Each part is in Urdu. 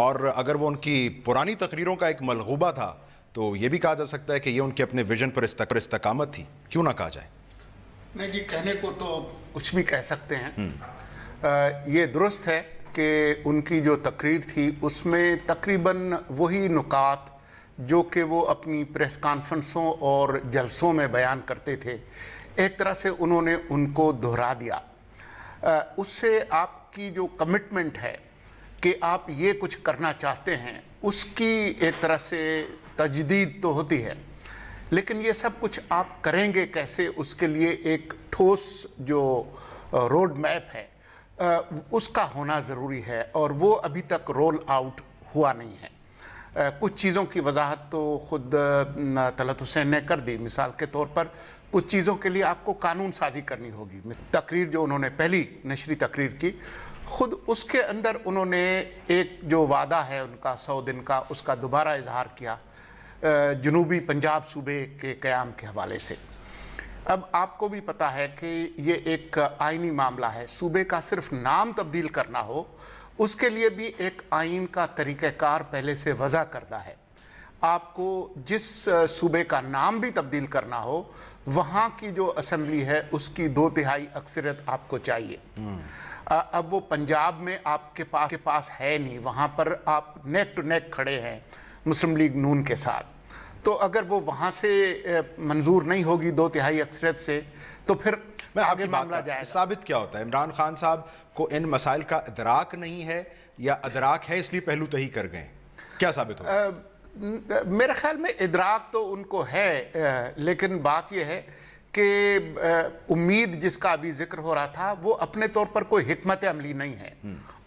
اور اگر وہ ان کی پرانی تقریروں کا ایک ملغوبہ تھا تو یہ بھی کہا جا سکتا ہے کہ یہ ان کے اپنے ویژن پر استقامت تھی. کیوں نہ کہا جائے؟ نہیں جی، کہنے کو تو کچھ بھی کہہ سکتے ہیں. یہ درست ہے کہ ان کی جو تقریر تھی اس میں تقریباً وہی نکات جو کہ وہ اپنی پریس کانفرنسوں اور جلسوں میں بیان کرتے تھے، ایک طرح سے انہوں نے ان کو دہرا دیا. اس سے آپ کی جو کمٹمنٹ ہے کہ آپ یہ کچھ کرنا چاہتے ہیں، اس کی ایک طرح سے تجدید تو ہوتی ہے، لیکن یہ سب کچھ آپ کریں گے کیسے، اس کے لیے ایک ٹھوس جو روڈ میپ ہے اس کا ہونا ضروری ہے، اور وہ ابھی تک رول آؤٹ ہوا نہیں ہے. کچھ چیزوں کی وضاحت تو خود طلعت حسین نے کر دی. مثال کے طور پر کچھ چیزوں کے لیے آپ کو قانون سازی کرنی ہوگی. تقریر جو انہوں نے پہلی نشری تقریر کی، خود اس کے اندر انہوں نے ایک جو وعدہ ہے ان کا 100 دن کا، اس کا دوبارہ اظہار کیا جنوبی پنجاب صوبے کے قیام کے حوالے سے. اب آپ کو بھی پتہ ہے کہ یہ ایک آئینی معاملہ ہے. صوبے کا صرف نام تبدیل کرنا ہو، اس کے لیے بھی ایک آئین کا طریقہ کار پہلے سے وضع کردہ ہے. آپ کو جس صوبے کا نام بھی تبدیل کرنا ہو، وہاں کی جو اسمبلی ہے اس کی 2/3 اکثریت آپ کو چاہیے. اب وہ پنجاب میں آپ کے پاس ہے نہیں، وہاں پر آپ نیک ٹو نیک کھڑے ہیں مسلم لیگ نون کے ساتھ. تو اگر وہ وہاں سے منظور نہیں ہوگی 2/3 اکثریت سے، تو پھر آگے معاملہ جائے گا. ثابت کیا ہوتا ہے؟ عمران خان صاحب کو ان مسائل کا ادراک نہیں ہے، یا ادراک ہے اس لیے پہلو تہی کر گئے؟ کیا ثابت ہوگا؟ میرے خیال میں ادراک تو ان کو ہے، لیکن بات یہ ہے کہ امید جس کا ابھی ذکر ہو رہا تھا، وہ اپنے طور پر کوئی حکمت عملی نہیں ہے.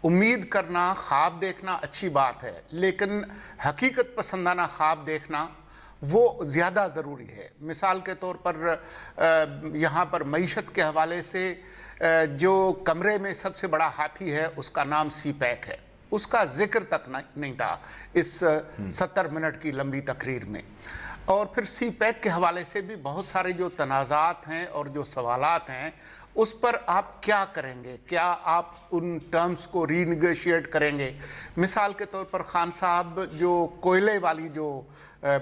امید کرنا، خواب دیکھنا اچھی بات ہے، لیکن حقیقت پسندانہ خواب دیکھنا وہ زیادہ ضروری ہے. مثال کے طور پر یہاں پر معیشت کے حوالے سے جو کمرے میں سب سے بڑا ہاتھی ہے اس کا نام سی پیک ہے، اس کا ذکر تک نہیں تھا اس 70 منٹ کی لمبی تقریر میں. اور پھر سی پیک کے حوالے سے بھی بہت سارے جو تنازعات ہیں اور جو سوالات ہیں، اس پر آپ کیا کریں گے؟ کیا آپ ان ٹرمز کو ری نیگوشیٹ کریں گے؟ مثال کے طور پر خان صاحب جو کوئلے والی جو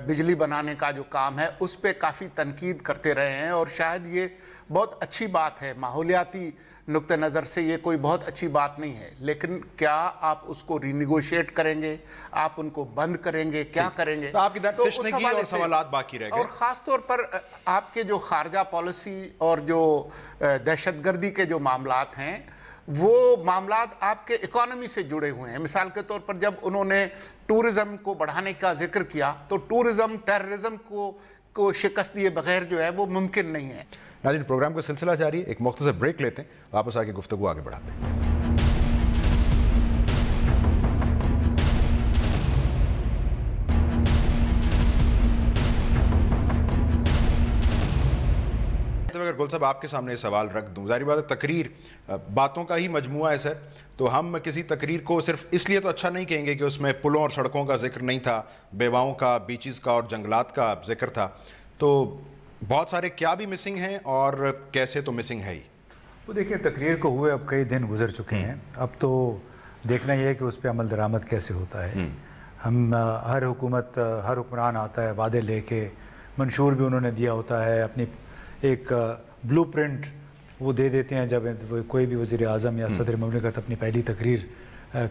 بجلی بنانے کا جو کام ہے اس پہ کافی تنقید کرتے رہے ہیں، اور شاید یہ بہت اچھی بات ہے، ماحولیاتی نقطہ نظر سے یہ کوئی بہت اچھی بات نہیں ہے، لیکن کیا آپ اس کو ری نیگوشیٹ کریں گے؟ آپ ان کو بند کریں گے؟ کیا کریں گے؟ آپ کی تشنگی اور سوالات باقی رہ گئے. اور خاص طور پر آپ کے جو خارجہ پالیسی اور جو دہشت گردی کے جو معاملات ہیں، وہ معاملات آپ کے اکانومی سے جڑے ہوئے ہیں. مثال کے طور پر جب انہوں نے ٹورزم کو بڑھانے کا ذکر کیا، تو ٹورزم ٹیررزم کو شکست دیے بغیر جو ہے وہ ممکن نہیں ہے. ناظرین، پروگرام کا سلسلہ جاری ہے، ایک مختصر بریک لیتے ہیں، واپس آ کے گفتگو آگے بڑھاتے ہیں. اگر گل صاحب آپ کے سامنے سوال رکھ دوں، ظاہر بات ہے تقریر باتوں کا ہی مجموعہ ہے سر، تو ہم کسی تقریر کو صرف اس لیے تو اچھا نہیں کہیں گے کہ اس میں پلوں اور سڑکوں کا ذکر نہیں تھا، بیواؤں کا، بیچز کا اور جنگلات کا ذکر تھا. تو بہت سارے کیا بھی مسنگ ہیں اور کیسے تو مسنگ ہے ہی. وہ دیکھیں، تقریر کو ہوئے اب کئی دن گزر چکے ہیں، اب تو دیکھنا یہ ہے کہ اس پہ عمل درآمد کیسے ہوتا ہے. ہم ہر حکومت، ہر حکمران آتا ہے وعدے لے کے، منشور بھی انہوں نے دیا ہوتا ہے، اپنی ایک بلو پرنٹ وہ دے دیتے ہیں جب کوئی بھی وزیر اعظم یا صدر مملکت اپنی پہلی تقریر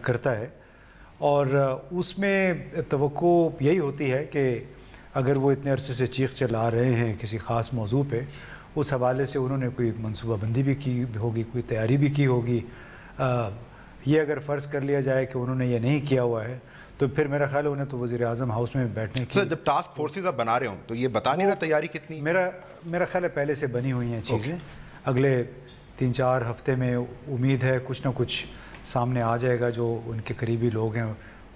کرتا ہے، اور اس میں توقع یہی ہوتی ہے کہ اگر وہ اتنے عرصے سے چیخ چلا رہے ہیں کسی خاص موضوع پہ، اس حوالے سے انہوں نے کوئی منصوبہ بندی بھی کی ہوگی، کوئی تیاری بھی کی ہوگی. یہ اگر فرض کر لیا جائے کہ انہوں نے یہ نہیں کیا ہوا ہے، تو پھر میرا خیال ہے انہیں تو وزیر اعظم ہاؤس میں بیٹھنے کی، جب ٹاسک فورسز آپ بنا رہے ہوں تو یہ بتا نہیں رہا تیاری کتنی؟ میرا خیال ہے پہلے سے بنی ہوئی ہیں چیزیں. اگلے 3-4 ہفتے میں امید ہے کچھ نہ کچھ سامنے آ جائے گا جو ان کے قریبی لوگ ہیں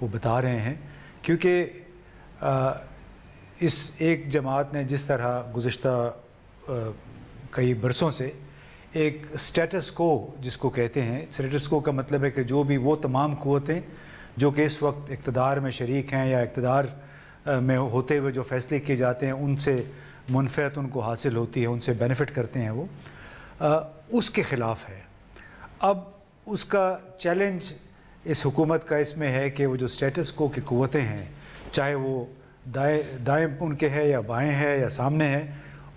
وہ بتا رہے ہیں. کیونکہ اس ایک جماعت نے جس طرح گزشتہ کئی برسوں سے ایک سٹیٹس کو جس کو کہتے ہیں، سٹیٹس کو کا مطلب ہے کہ جو بھی وہ تمام قوتیں جو کہ اس وقت اقتدار میں شریک ہیں یا اقتدار میں ہوتے ہوئے جو فیصلے کیے جاتے ہیں ان سے منفعت ان کو حاصل ہوتی ہے، ان سے بینیفٹ کرتے ہیں، وہ اس کے خلاف ہے. اب اس کا چیلنج اس حکومت کا اس میں ہے کہ وہ جو سٹیٹس کو کی قوتیں ہیں، چاہے وہ دائیں ان کے ہے یا بائیں ہے یا سامنے ہے،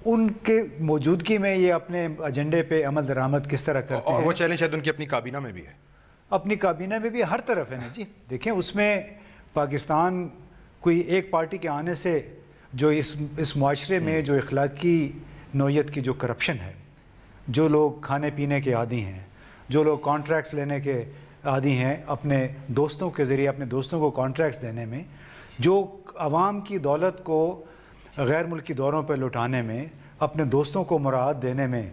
ان کے موجودگی میں یہ اپنے ایجنڈے پہ عمل درآمد کس طرح کرتے ہیں. اور وہ چیلنج شاید ان کی اپنی کابینہ میں بھی ہے. اپنی کابینہ میں بھی ہر طرف ہے نا جی. دیکھیں اس میں پاکستان کوئی ایک پارٹی کے آنے سے جو اس معاشرے میں جو اخلاقی نوعیت کی جو کرپشن ہے، جو لوگ کھانے پینے کے عادی ہیں، جو لوگ کانٹریکٹس لینے کے عادی ہیں، اپنے دوستوں کے ذریعے اپنے دوستوں کو کانٹریکٹس دینے میں، جو عوام کی دولت کو غیر ملکی دوروں پہ لٹانے میں، اپنے دوستوں کو مراعات دینے میں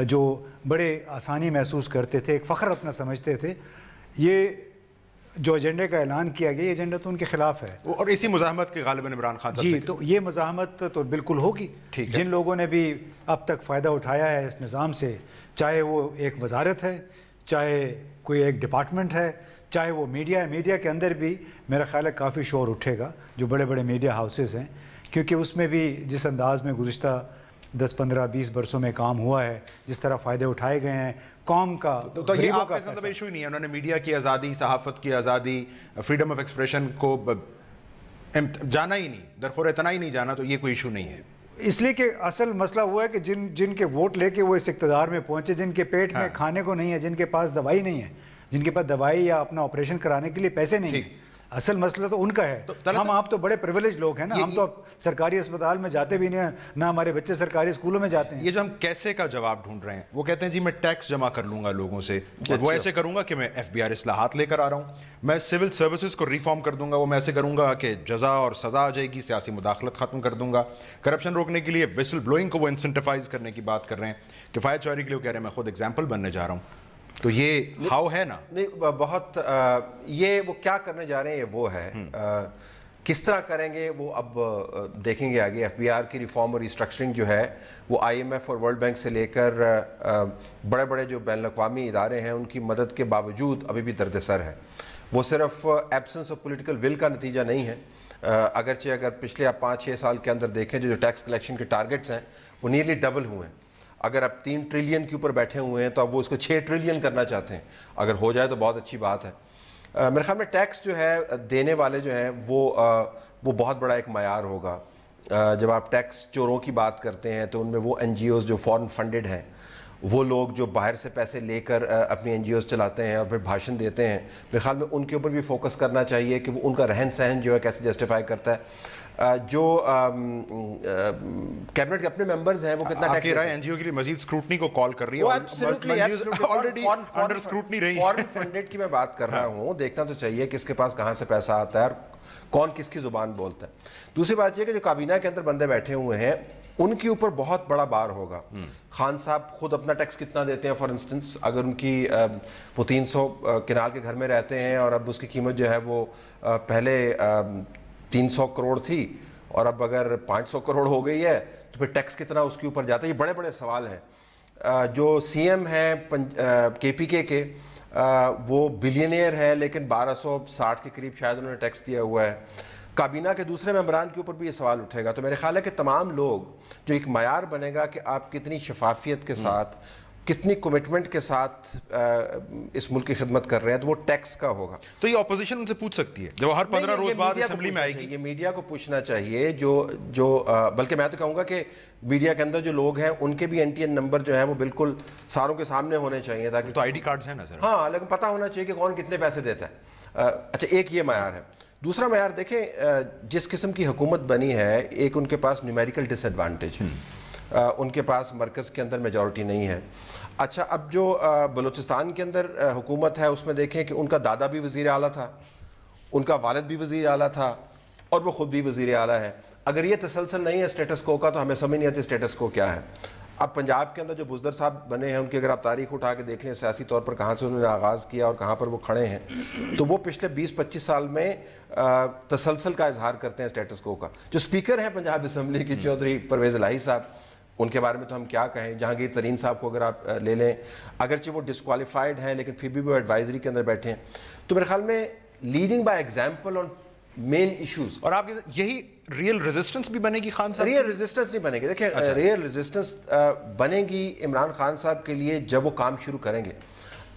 جو بڑے آسانی محسوس کرتے تھے، ایک فخر اپنا سمجھتے تھے، یہ جو ایجنڈے کا اعلان کیا گیا یہ ایجنڈا تو ان کے خلاف ہے. اور اسی مزاحمت کے غالباً عمران خان صاحب جی، تو یہ مزاحمت تو بالکل ہوگی. جن لوگوں نے بھی اب تک فائدہ اٹھایا ہے اس نظام سے، چاہے وہ ایک وزارت ہے، چاہے کوئی ایک ڈپارٹمنٹ ہے، چاہے وہ میڈیا ہے، میڈیا کے اندر بھی میرا خیال ہے کافی شور اٹھے گا جو بڑے بڑے میڈیا ہاؤسز ہیں، کیونکہ اس میں بھی جس انداز میں گزشتہ 10 15 20 برسوں میں کام ہوا ہے، جس طرح فائدے اٹھائے گئے ہیں قوم کا، تو یہ آپ کا اس مطلب ایشو ہی نہیں ہے. انہوں نے میڈیا کی آزادی، صحافت کی آزادی، فریڈم آف ایکسپریشن کو جانا ہی نہیں، درخور اتنا ہی نہیں جانا، تو یہ کوئی ایشو نہیں ہے. اس لیے کہ اصل مسئلہ ہوا ہے کہ جن کے ووٹ لے کے وہ اس اقتدار میں پہنچے، جن کے پیٹ میں کھانے کو نہیں ہے، جن کے پاس دوائی نہیں ہے، جن کے پاس دوائی یا اپنا آپریشن کرانے کے لیے پیسے نہیں ہیں، اصل مسئلہ تو ان کا ہے. ہم آپ تو بڑے پریویلیج لوگ ہیں نا، ہم تو سرکاری اسپتال میں جاتے بھی نہیں ہیں، نہ ہمارے بچے سرکاری اسکولوں میں جاتے ہیں. یہ جو ہم کیسے کا جواب ڈھونڈ رہے ہیں، وہ کہتے ہیں جی میں ٹیکس جمع کر لوں گا لوگوں سے، وہ ایسے کروں گا کہ میں FBR اصلاحات لے کر آ رہا ہوں، میں سول سروسز کو ریفارم کر دوں گا، وہ میں ایسے کروں گا کہ جزا اور سزا آ جائے گی، سیاسی مداخلت ختم کر دوں گا، کرپشن روکنے کے لیے وسل بلوئنگ کو وہ انسنٹیفائز کرنے کی بات کر رہے ہیں، کفایت چوری کے لیے وہ کہہ رہے ہیں میں خود ایگزامپل بننے جا رہا ہوں. تو یہ ہاؤ ہے نا. نہیں بہت یہ وہ کیا کرنے جا رہے ہیں، یہ وہ ہے کس طرح کریں گے وہ اب دیکھیں گے آگے. FBR کی ریفارم اور ریسٹرکچرنگ جو ہے وہ IMF اور ورلڈ بینک سے لے کر بڑے بڑے جو بین الاقوامی ادارے ہیں ان کی مدد کے باوجود ابھی بھی درد سر ہے. وہ صرف ایبسنس آف پولیٹیکل ول کا نتیجہ نہیں ہے، اگرچہ اگر پچھلے آپ 5-6 سال کے اندر دیکھیں جو ٹیکس کلیکشن کے ٹارگٹس ہیں وہ نیئرلی ڈبل ہوئے ہیں. اگر آپ 3 ٹریلین کے اوپر بیٹھے ہوئے ہیں تو اب وہ اس کو 6 ٹریلین کرنا چاہتے ہیں. اگر ہو جائے تو بہت اچھی بات ہے. میرے خیال میں ٹیکس جو ہے دینے والے جو ہیں وہ بہت بڑا ایک معیار ہوگا. جب آپ ٹیکس چوروں کی بات کرتے ہیں تو ان میں وہ NGOs جو فورن فنڈڈ ہیں، وہ لوگ جو باہر سے پیسے لے کر اپنی NGOs چلاتے ہیں اور پھر بھاشن دیتے ہیں، میرے خیال میں ان کے اوپر بھی فوکس کرنا چاہیے کہ وہ ان کا رہن سہن جو ہے کیسے جسٹیفائی کرتا ہے. جو کیبنٹ کے اپنے ممبرز ہیں وہ کتنا ٹیکس دیتے ہیں. NGO کے لیے مزید اسکروٹنی کو کال کر رہی ہے، آلریڈی انڈر اسکروٹنی رہی ہے. فورن فنڈڈ کی میں بات کر رہا ہوں، دیکھنا تو چاہیے کس کے پاس کہاں سے پیسہ آتا ہے اور کون کس کی زبان بولتا ہے. دوسری بات یہ کہ جو کابینہ کے اندر بندے بیٹھے ہوئے ہیں ان کے اوپر بہت بڑا بار ہوگا. خان صاحب خود اپنا ٹیکس کتنا دیتے ہیں؟ فار انسٹنس اگر ان کی وہ 300 کنال کے گھر میں رہتے ہیں اور اب اس کی قیمت جو ہے وہ پہلے 300 کروڑ تھی اور اب اگر 500 کروڑ ہو گئی ہے تو پھر ٹیکس کتنا اس کے اوپر جاتا ہے؟ یہ بڑے بڑے سوال ہیں. جو CM ہیں KPK کے وہ بلینئر ہے لیکن 1260 کے قریب شاید انہوں نے ٹیکس دیا ہوا ہے. کابینہ کے دوسرے ممبران کے اوپر بھی یہ سوال اٹھے گا. تو میرے خیال ہے کہ تمام لوگ جو ایک معیار بنے گا کہ آپ کتنی شفافیت کے ساتھ، کتنی کمٹمنٹ کے ساتھ اس ملک کی خدمت کر رہے ہیں، تو وہ ٹیکس کا ہوگا. تو یہ اپوزیشن ان سے پوچھ سکتی ہے جب ہر 15 روز بعد اسمبلی میں آئے گی. یہ میڈیا کو پوچھنا چاہیے جو بلکہ میں تو کہوں گا کہ میڈیا کے اندر جو لوگ ہیں ان کے بھی NTN نمبر جو ہیں وہ بالکل ساروں کے سامنے ہونے چاہیے تاکہ تو ID کارڈز ہیں نا سر. ہاں، لیکن پتہ ہونا چاہیے کہ کون کتنے پیسے دیتا ہے. اچھا، ایک یہ معیار ہے. دوسرا معیار دیکھیں جس قسم کی حکومت بنی ہے، ایک ان کے پاس نیومیریکل ڈس ایڈوانٹیج، ان کے پاس مرکز کے اندر میجورٹی نہیں ہے. اچھا، اب جو بلوچستان کے اندر حکومت ہے اس میں دیکھیں کہ ان کا دادا بھی وزیر اعلیٰ تھا، ان کا والد بھی وزیر اعلیٰ تھا اور وہ خود بھی وزیر اعلیٰ ہے. اگر یہ تسلسل نہیں ہے سٹیٹس کو کا تو ہمیں سمجھ نہیں آتی سٹیٹس کو کیا ہے. اب پنجاب کے اندر جو بزدر صاحب بنے ہیں ان کی اگر آپ تاریخ اٹھا کے دیکھ لیں سیاسی طور پر کہاں سے انہوں نے آغاز کیا اور کہاں پر وہ کھڑے ہیں، تو وہ پچھلے 20-25 سال میں تسلسل کا اظہار کرتے ہیں سٹیٹس کو کا. جو اسپیکر ہیں پنجاب اسمبلی کی چودھری پرویز الہی صاحب، ان کے بارے میں تو ہم کیا کہیں. جہانگیر ترین صاحب کو اگر آپ لے لیں، اگرچہ وہ ڈسکوالیفائڈ ہیں لیکن پھر بھی وہ ایڈوائزری کے اندر بیٹھے ہیں. تو میرے خیال میں leading by example on main issues. اور آپ یہی ریئل ریزسٹنس بھی بنے گی خان صاحب؟ ریئل ریزسٹنس نہیں بنے گی. دیکھیں ریئل ریزسٹنس بنے گی عمران خان صاحب کے لیے جب وہ کام شروع کریں گے.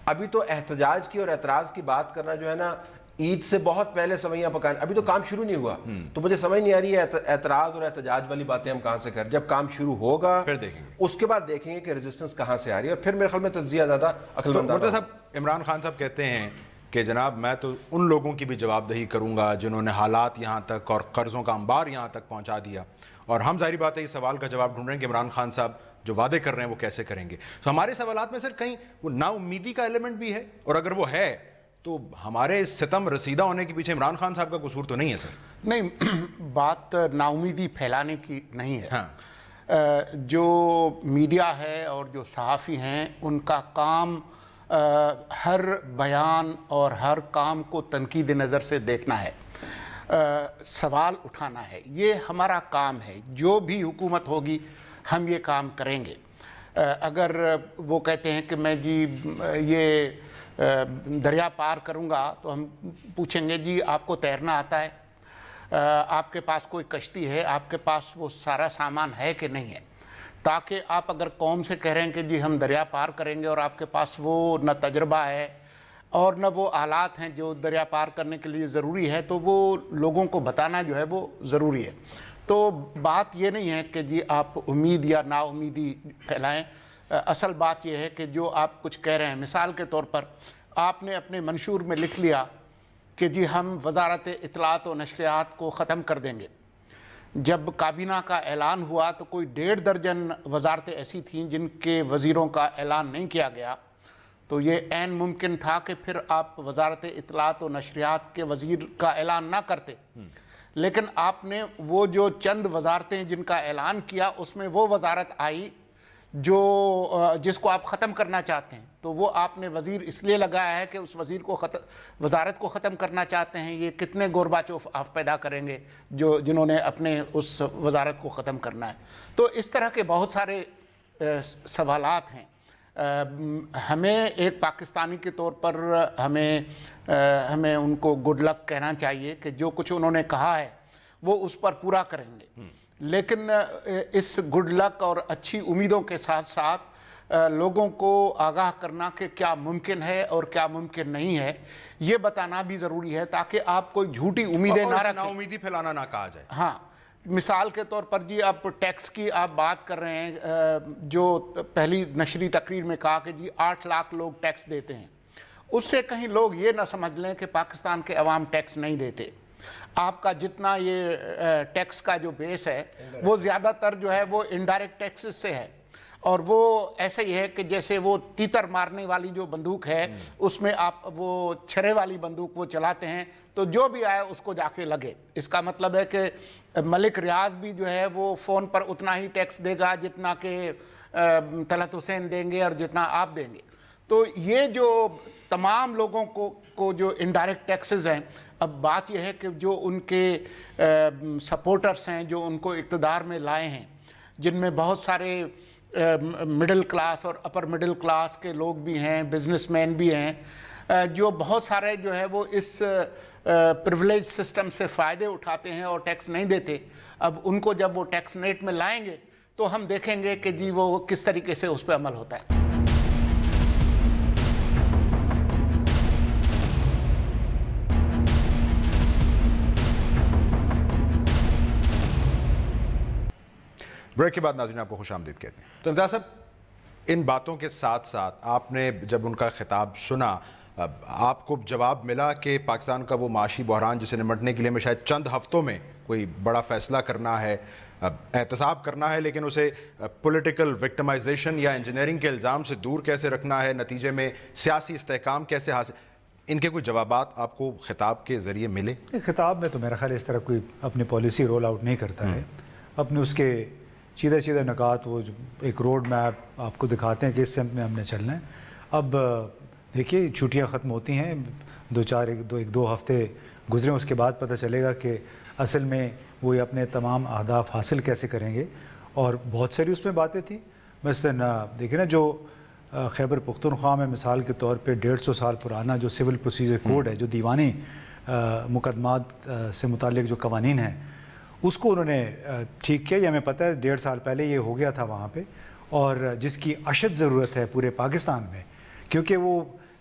ابھی تو احتجاج کی اور اعتراض کی بات کرنا جو ہے نا عید سے بہت پہلے سوئیاں پکانے، ابھی تو کام شروع نہیں ہوا، تو مجھے سمجھ نہیں آ رہی ہے اعتراض اور احتجاج والی باتیں ہم کہاں سے کریں. جب کام شروع ہوگا پھر دیکھیں گے، اس کے بعد دیکھیں گے کہ ریزسٹنس کہاں سے آ رہی ہے، اور پھر میرے خیال میں تجزیہ زیادہ عقل مند. مرتضی صاحب، عمران خان صاحب کہتے ہیں کہ جناب میں تو ان لوگوں کی بھی جواب دہی کروں گا جنہوں نے حالات یہاں تک اور قرضوں کا انبار یہاں تک پہنچا دیا، اور ہم ظاہری بات ہے اس سوال کا جواب ڈھونڈ رہے ہیں کہ عمران خان صاحب جو وعدے کر رہے ہیں وہ کیسے کریں گے. تو ہمارے سوالات میں سر کہیں وہ نا امیدی کا ایلیمنٹ بھی ہے، اور اگر وہ ہے تو ہمارے ستم رسیدہ ہونے کے پیچھے عمران خان صاحب کا قصور تو نہیں ہے سر؟ نہیں، بات نا امیدی پھیلانے کی نہیں ہے. ہاں، جو میڈیا ہے اور جو صحافی ہیں ان کا کام ہر بیان اور ہر کام کو تنقید نظر سے دیکھنا ہے، سوال اٹھانا ہے. یہ ہمارا کام ہے، جو بھی حکومت ہوگی ہم یہ کام کریں گے. اگر وہ کہتے ہیں کہ میں جی یہ دریا پار کروں گا تو ہم پوچھیں گے جی آپ کو تیرنا آتا ہے؟ آپ کے پاس کوئی کشتی ہے؟ آپ کے پاس وہ سارا سامان ہے کہ نہیں ہے؟ تاکہ آپ اگر قوم سے کہہ رہے ہیں کہ جی ہم دریا پار کریں گے اور آپ کے پاس وہ نہ تجربہ ہے اور نہ وہ آلات ہیں جو دریا پار کرنے کے لیے ضروری ہے، تو وہ لوگوں کو بتانا جو ہے وہ ضروری ہے. تو بات یہ نہیں ہے کہ جی آپ امید یا نا امیدی پھیلائیں. اصل بات یہ ہے کہ جو آپ کچھ کہہ رہے ہیں، مثال کے طور پر آپ نے اپنے منشور میں لکھ لیا کہ جی ہم وزارت اطلاعات و نشریات کو ختم کر دیں گے. جب کابینہ کا اعلان ہوا تو کوئی 1.5 درجن وزارتیں ایسی تھیں جن کے وزیروں کا اعلان نہیں کیا گیا، تو یہ عین ممکن تھا کہ پھر آپ وزارت اطلاعات و نشریات کے وزیر کا اعلان نہ کرتے. لیکن آپ نے وہ جو چند وزارتیں جن کا اعلان کیا اس میں وہ وزارت آئی جس کو آپ ختم کرنا چاہتے ہیں. تو وہ آپ نے وزیر اس لیے لگایا ہے کہ اس وزارت کو ختم کرنا چاہتے ہیں. یہ کتنے گورباچوف آپ پیدا کریں گے جنہوں نے اپنے اس وزارت کو ختم کرنا ہے. تو اس طرح کے بہت سارے سوالات ہیں. ہمیں ایک پاکستانی کے طور پر ہمیں ان کو گڈ لک کہنا چاہیے کہ جو کچھ انہوں نے کہا ہے وہ اس پر پورا کریں گے. لیکن اس گڈ لک اور اچھی امیدوں کے ساتھ ساتھ لوگوں کو آگاہ کرنا کہ کیا ممکن ہے اور کیا ممکن نہیں ہے یہ بتانا بھی ضروری ہے، تاکہ آپ کوئی جھوٹی امیدیں نہ رکھیں. نا امیدی پھیلانا نہ کہا جائے. ہاں، مثال کے طور پر جی آپ ٹیکس کی آپ بات کر رہے ہیں، جو پہلی نشری تقریر میں کہا کہ جی 8 لاکھ لوگ ٹیکس دیتے ہیں. اس سے کہیں لوگ یہ نہ سمجھ لیں کہ پاکستان کے عوام ٹیکس نہیں دیتے. آپ کا جتنا یہ ٹیکس کا جو بیس ہے وہ زیادہ تر جو ہے وہ انڈائریکٹ ٹیکسز سے ہے، اور وہ ایسا ہی ہے کہ جیسے وہ تیتر مارنے والی جو بندوق ہے اس میں آپ وہ چھرے والی بندوق وہ چلاتے ہیں تو جو بھی آئے اس کو جا کے لگے. اس کا مطلب ہے کہ ملک ریاض بھی جو ہے وہ فون پر اتنا ہی ٹیکس دے گا جتنا کہ طلعت حسین دیں گے اور جتنا آپ دیں گے. تو یہ جو تمام لوگوں کو جو انڈائریکٹ ٹیکسز ہیں، اب بات یہ ہے کہ جو ان کے سپورٹرز ہیں جو ان کو اقتدار میں لائے ہیں، جن میں بہت سارے مڈل کلاس اور اپر مڈل کلاس کے لوگ بھی ہیں، بزنس مین بھی ہیں، جو بہت سارے جو ہے وہ اس پریویلیج سسٹم سے فائدے اٹھاتے ہیں اور ٹیکس نہیں دیتے. اب ان کو جب وہ ٹیکس نیٹ میں لائیں گے تو ہم دیکھیں گے کہ جی وہ کس طریقے سے اس پہ عمل ہوتا ہے. بریک کے بعد ناظرین آپ کو خوش آمدید کہتے ہیں. تو امتیاز صاحب، ان باتوں کے ساتھ ساتھ آپ نے جب ان کا خطاب سنا، آپ کو جواب ملا کہ پاکستان کا وہ معاشی بحران جسے نمٹنے کے لیے ہمیں شاید چند ہفتوں میں کوئی بڑا فیصلہ کرنا ہے، احتساب کرنا ہے، لیکن اسے پولیٹیکل وکٹمائزیشن یا انجینئرنگ کے الزام سے دور کیسے رکھنا ہے، نتیجے میں سیاسی استحکام کیسے حاصل، ان کے کوئی جوابات آپ کو خطاب کے ذریعے ملے؟ خطاب میں تو میرا خیال اس طرح کوئی اپنی پالیسی رول آؤٹ نہیں کرتا ہے. اپنے اس کے چیدہ نکات وہ ایک روڈ میپ آپ کو دکھاتے ہیں کہ اس سمت میں ہم نے چلنا ہے. اب دیکھیے چھٹیاں ختم ہوتی ہیں، ایک دو ہفتے گزرے، اس کے بعد پتہ چلے گا کہ اصل میں وہ اپنے تمام اہداف حاصل کیسے کریں گے. اور بہت ساری اس میں باتیں تھیں. مثلاً دیکھیں نا، جو خیبر پختونخوا میں مثال کے طور پہ 150 سال پرانا جو سول پروسیجر کوڈ ہے، جو دیوانی مقدمات سے متعلق جو قوانین ہیں، اس کو انہوں نے ٹھیک کیا. یہ ہمیں پتہ ہے 1.5 سال پہلے یہ ہو گیا تھا وہاں پہ، اور جس کی اشد ضرورت ہے پورے پاکستان میں، کیونکہ وہ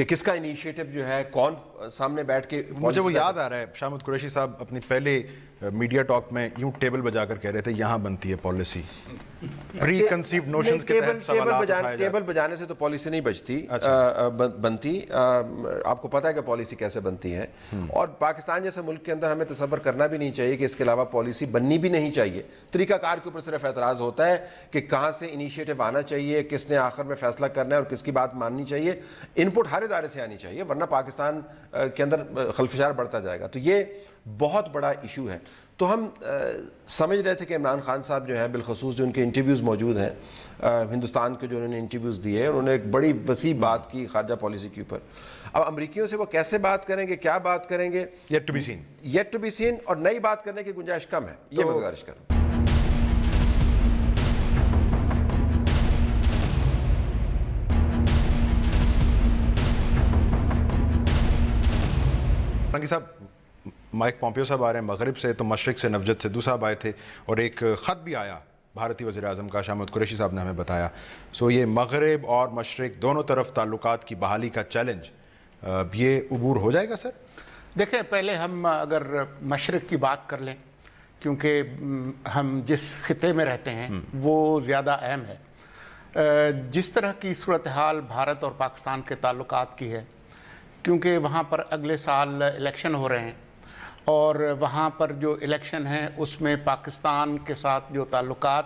کہ کس کا انیشیٹو جو ہے، کون سامنے بیٹھ کے. مجھے وہ یاد آ رہا ہے شاہ محمود قریشی صاحب اپنی پہلے میڈیا ٹاک میں یوں ٹیبل بجا کر کہہ رہے تھے یہاں بنتی ہے پالیسی. پری کنسیوڈ نوشنز کے تحت سوالات اٹھائے جاتے. ٹیبل بجانے سے تو پالیسی نہیں بنتی. آپ کو پتہ ہے کہ پالیسی کیسے بنتی ہے، اور پاکستان جیسے ملک کے اندر ہمیں تصور کرنا بھی نہیں چاہیے کہ اس کے علاوہ پالیسی بننی بھی نہیں چاہیے. طریقہ کار کے اوپر صرف اعتراض ہوتا ہے کہ کہاں سے انیشیٹو آنا چاہیے، کس نے آخر میں فیصلہ کرنا ہے اور کس کی بات ماننی چاہیے. ان پٹ ہر ادارے سے آنی چاہیے، ورنہ پاکستان کے اندر خلفشار بڑھتا جائے گا. تو یہ بہت بڑا ایشو ہے. تو ہم سمجھ رہے تھے کہ عمران خان صاحب جو ہیں، بالخصوص جو ان کے انٹرویوز موجود ہیں ہندوستان کے، جو انہوں نے انٹرویوز دیے، انہوں نے ایک بڑی وسیع بات کی خارجہ پالیسی کے اوپر. اب امریکیوں سے وہ کیسے بات کریں گے، کیا بات کریں گے، yet to be seen. Yet to be seen. اور نئی بات کرنے کی گنجائش کم ہے، یہ میں گزارش کروں. صاحب مائک پومپیو صاحب آ رہے ہیں مغرب سے، تو مشرق سے نوجت سدھو صاحب آئے تھے، اور ایک خط بھی آیا بھارتی وزیر اعظم کا، شاہ محمود قریشی صاحب نے ہمیں بتایا. سو یہ مغرب اور مشرق دونوں طرف تعلقات کی بحالی کا چیلنج، یہ عبور ہو جائے گا سر؟ دیکھیں، پہلے ہم اگر مشرق کی بات کر لیں، کیونکہ ہم جس خطے میں رہتے ہیں وہ زیادہ اہم ہے. جس طرح کی صورتحال بھارت اور پاکستان کے تعلقات کی ہے، کیونکہ وہاں پر اگلے سال الیکشن ہو رہے ہیں، اور وہاں پر جو الیکشن ہیں اس میں پاکستان کے ساتھ جو تعلقات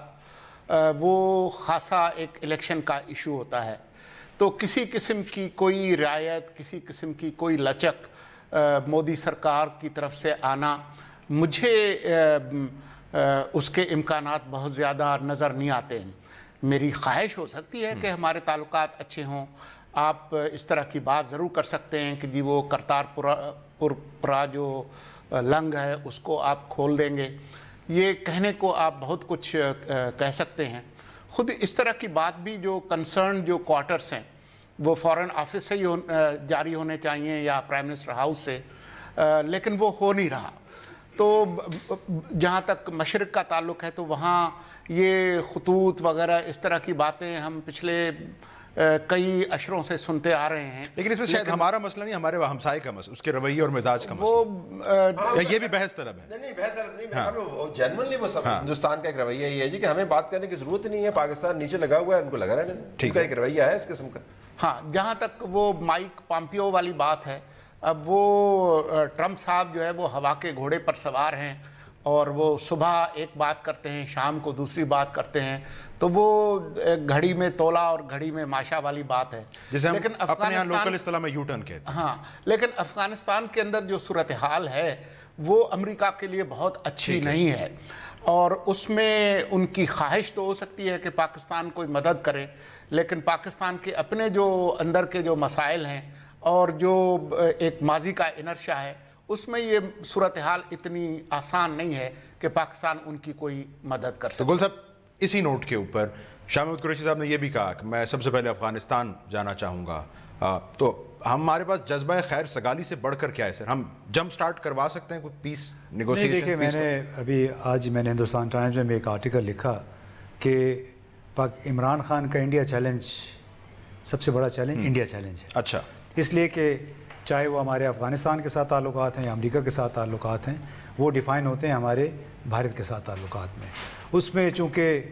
وہ خاصا ایک الیکشن کا ایشو ہوتا ہے. تو کسی قسم کی کوئی رعایت، کسی قسم کی کوئی لچک مودی سرکار کی طرف سے آنا، مجھے اس کے امکانات بہت زیادہ نظر نہیں آتے ہیں. میری خواہش ہو سکتی ہے کہ ہمارے تعلقات اچھے ہوں. آپ اس طرح کی بات ضرور کر سکتے ہیں کہ جی وہ کرتارپورہ جو لنگ ہے اس کو آپ کھول دیں گے. یہ کہنے کو آپ بہت کچھ کہہ سکتے ہیں. خود اس طرح کی بات بھی جو کنسرن جو کوارٹرز ہیں وہ فارن آفس سے ہی جاری ہونے چاہیے یا پرائم منسٹر ہاؤس سے، لیکن وہ ہو نہیں رہا. تو جہاں تک مشرق کا تعلق ہے تو وہاں یہ خطوط وغیرہ اس طرح کی باتیں ہم پچھلے کئی اشروں سے سنتے آ رہے ہیں. لیکن اس میں شاید ہمارا مسئلہ نہیں، ہمارے ہمسائے کا مسئلہ، اس کے رویے اور مزاج کا مسئلہ، یہ بھی بحث طلب ہے. نہیں بحث طلب نہیں، جنرلی وہ سب ہندوستان کا ایک رویہ یہ ہے جی کہ ہمیں بات کرنے کی ضرورت نہیں ہے، پاکستان نیچے لگا ہوا ہے، ان کو لگا رہنے دیں. ٹھیک ہے، ایک رویہ ہے اس قسم کا. ہاں، جہاں تک وہ مائک پامپیو والی بات ہے، اب وہ ٹرمپ صاحب جو ہے وہ ہوا کے گھوڑے پر سوار ہیں، اور وہ صبح ایک بات کرتے ہیں، شام کو دوسری بات کرتے ہیں. تو وہ گھڑی میں تولا اور گھڑی میں ماشا والی بات ہے. جسے ہم اپنے یہاں لوکل اصطلاح میں یو ٹرن کہتے ہیں. ہاں، لیکن افغانستان کے اندر جو صورتحال ہے وہ امریکہ کے لیے بہت اچھی نہیں ہے، اور اس میں ان کی خواہش تو ہو سکتی ہے کہ پاکستان کوئی مدد کرے، لیکن پاکستان کے اپنے جو اندر کے جو مسائل ہیں اور جو ایک ماضی کا انرشا ہے، اس میں یہ صورتحال اتنی آسان نہیں ہے کہ پاکستان ان کی کوئی مدد کر سکے. گل صاحب، اسی نوٹ کے اوپر شاہ محمود قریشی صاحب نے یہ بھی کہا کہ میں سب سے پہلے افغانستان جانا چاہوں گا. تو ہمارے پاس جذبہ خیر سگالی سے بڑھ کر کیا ہے سر؟ ہم جمپ سٹارٹ کروا سکتے ہیں کوئی پیس نیگوسیشن؟ دیکھیں، میں نے ابھی آج میں نے ہندوستان ٹائمز میں ایک آرٹیکل لکھا کہ عمران خان کا انڈیا چیلنج سب سے بڑا چیلنج انڈیا چیلنج ہے. اچھا، اس لیے کہ چاہے وہ ہمارے افغانستان کے ساتھ تعلقات ہیں یا امریکہ کے ساتھ تعلقات ہیں، وہ ڈیفائن ہوتے ہیں ہمارے بھارت کے ساتھ تعلقات میں. اس میں چونکہ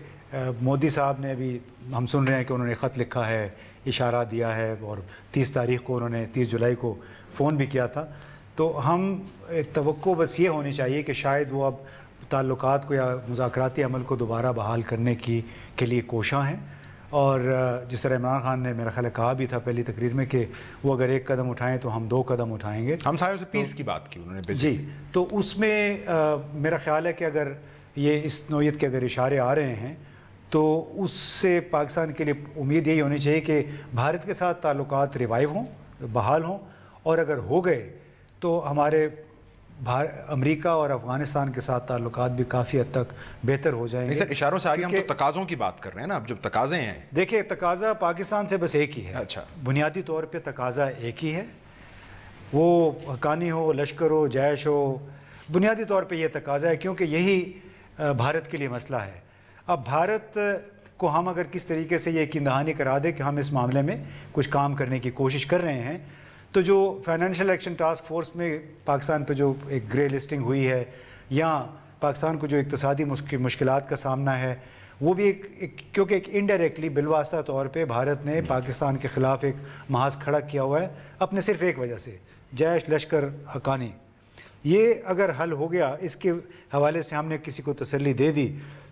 مودی صاحب نے ابھی ہم سن رہے ہیں کہ انہوں نے خط لکھا ہے، اشارہ دیا ہے، اور 30 تاریخ کو انہوں نے 30 جولائی کو فون بھی کیا تھا. تو ہم توقع بس یہ ہونی چاہیے کہ شاید وہ اب تعلقات کو یا مذاکراتی عمل کو دوبارہ بحال کرنے کے لیے کوشاں ہیں. اور جس طرح عمران خان نے میرا خیال کہا بھی تھا پہلی تقریر میں کہ وہ اگر ایک قدم اٹھائیں تو ہم 2 قدم اٹھائیں گے. ہم سایوں سے پیس کی بات کی انہوں نے. جی، تو اس میں میرا خیال ہے کہ اگر یہ اس نوعیت کے اگر اشارے آ رہے ہیں تو اس سے پاکستان کے لیے امید یہی ہونی چاہیے کہ بھارت کے ساتھ تعلقات ریوائیو ہوں، بحال ہوں، اور اگر ہو گئے تو ہمارے امریکہ اور افغانستان کے ساتھ تعلقات بھی کافی حد تک بہتر ہو جائیں گے. سر اشاروں سے آگے ہم تو تقاضوں کی بات کر رہے ہیں نا. اب جب تقاضے ہیں، دیکھیں تقاضا پاکستان سے بس ایک ہی ہے. اچھا، بنیادی طور پہ تقاضا ایک ہی ہے، وہ حقانی ہو، لشکر ہو، جیش ہو، بنیادی طور پہ یہ تقاضا ہے، کیونکہ یہی بھارت کے لیے مسئلہ ہے. اب بھارت کو ہم اگر کس طریقے سے یہ یقین دہانی کرا دیں کہ ہم اس معاملے میں کچھ کام کرنے کی کوشش کر رہے ہیں، تو جو فائنینشیل ایکشن ٹاسک فورس میں پاکستان پہ جو ایک گرے لسٹنگ ہوئی ہے، یا پاکستان کو جو اقتصادی مشکلات کا سامنا ہے، وہ بھی کیونکہ ایک انڈائریکٹلی بالواسطہ طور پہ بھارت نے پاکستان کے خلاف ایک محاذ کھڑا کیا ہوا ہے اپنے صرف ایک وجہ سے، جیش لشکر حقانی۔ یہ اگر حل ہو گیا، اس کے حوالے سے ہم نے کسی کو تسلی دے دی،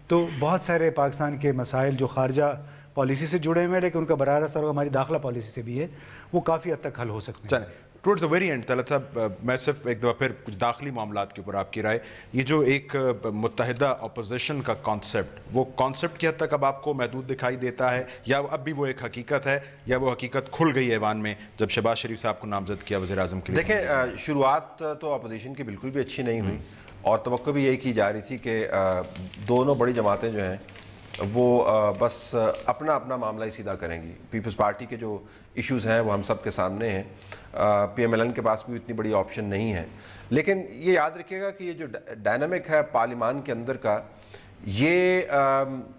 تو بہت سارے پاکستان کے مسائل جو خارجہ پالیسی سے جڑے ہوئے ہیں لیکن ان کا براہ راست ہماری داخلہ پالیسی سے بھی ہے، وہ کافی حد تک حل ہو سکتے ہیں۔ Towards the very and Talat صاحب، میں صرف ایک دفعہ پھر کچھ داخلی معاملات کے اوپر آپ کی رائے، یہ جو ایک متحدہ اپوزیشن کا کانسیپٹ، وہ کانسیپٹ کی حد تک اب آپ کو محدود دکھائی دیتا ہے، یا اب بھی وہ ایک حقیقت ہے، یا وہ حقیقت کھل گئی ایوان میں جب شہباز شریف صاحب کو نامزد کیا وزیر اعظم کے لیے؟ دیکھیں، شروعات تو اپوزیشن کی بالکل بھی اچھی نہیں ہوئی، اور توقع بھی یہی کی جا رہی تھی کہ دونوں بڑی جماعتیں جو ہیں وہ بس اپنا اپنا معاملہ ہی سیدھا کریں گی۔ پیپلز پارٹی کے جو ایشوز ہیں وہ ہم سب کے سامنے ہیں، پی ایم ایل این کے پاس بھی اتنی بڑی آپشن نہیں ہے، لیکن یہ یاد رکھیے گا کہ یہ جو ڈائنامک ہے پارلیمان کے اندر کا، یہ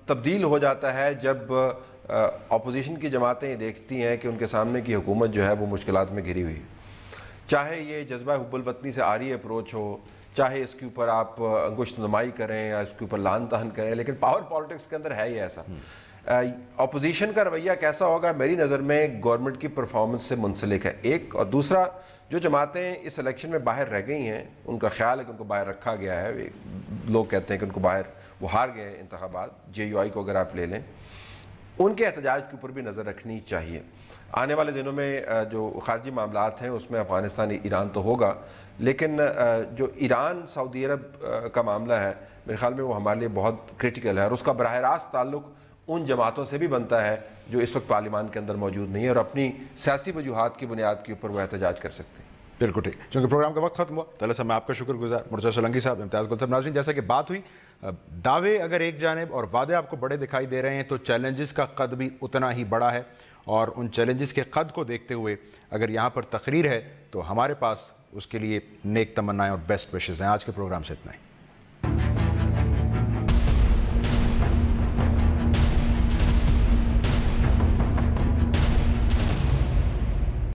تبدیل ہو جاتا ہے جب اپوزیشن کی جماعتیں یہ دیکھتی ہیں کہ ان کے سامنے کی حکومت جو ہے وہ مشکلات میں گھری ہوئی ہے، چاہے یہ جذبہ حب الوطنی سے آری اپروچ ہو، چاہے اس کے اوپر آپ انگشت نمائی کریں یا اس کے اوپر لان تہن کریں، لیکن پاور پالیٹکس کے اندر ہے ہی ایسا۔ اپوزیشن کا رویہ کیسا ہوگا میری نظر میں گورنمنٹ کی پرفارمنس سے منسلک ہے، ایک، اور دوسرا جو جماعتیں اس الیکشن میں باہر رہ گئی ہیں ان کا خیال ہے کہ ان کو باہر رکھا گیا ہے، لوگ کہتے ہیں کہ ان کو باہر، وہ ہار گئے انتخابات، جے یو آئی کو اگر آپ لے لیں، ان کے احتجاج کے اوپر بھی نظر رکھنی چاہیے۔ آنے والے دنوں میں جو خارجی معاملات ہیں اس میں افغانستان ایران تو ہوگا، لیکن جو ایران سعودی عرب کا معاملہ ہے میرے خیال میں وہ ہمارے لیے بہت کرٹیکل ہے، اور اس کا براہ راست تعلق ان جماعتوں سے بھی بنتا ہے جو اس وقت پارلیمان کے اندر موجود نہیں ہے اور اپنی سیاسی وجوہات کی بنیاد کے اوپر وہ احتجاج کر سکتے ہیں۔ بالکل ٹھیک، چونکہ پروگرام کا وقت ختم ہوا، طلعت صاحب میں آپ کا شکر گزار، مرتضیٰ سولنگی صاحب، امتیاز گل صاحب۔ ناظرین، جیسا کہ بات ہوئی، دعوے اگر ایک جانب اور وعدے آپ کو بڑے دکھائی دے رہے ہیں تو چیلنجز کا قد بھی اتنا ہی بڑا ہے، اور ان چیلنجز کے قد کو دیکھتے ہوئے اگر یہاں پر تقریر ہے تو ہمارے پاس اس کے لیے نیک تمنائیں اور بیسٹ وشز ہیں۔ آج کے پروگرام سے اتنا ہی۔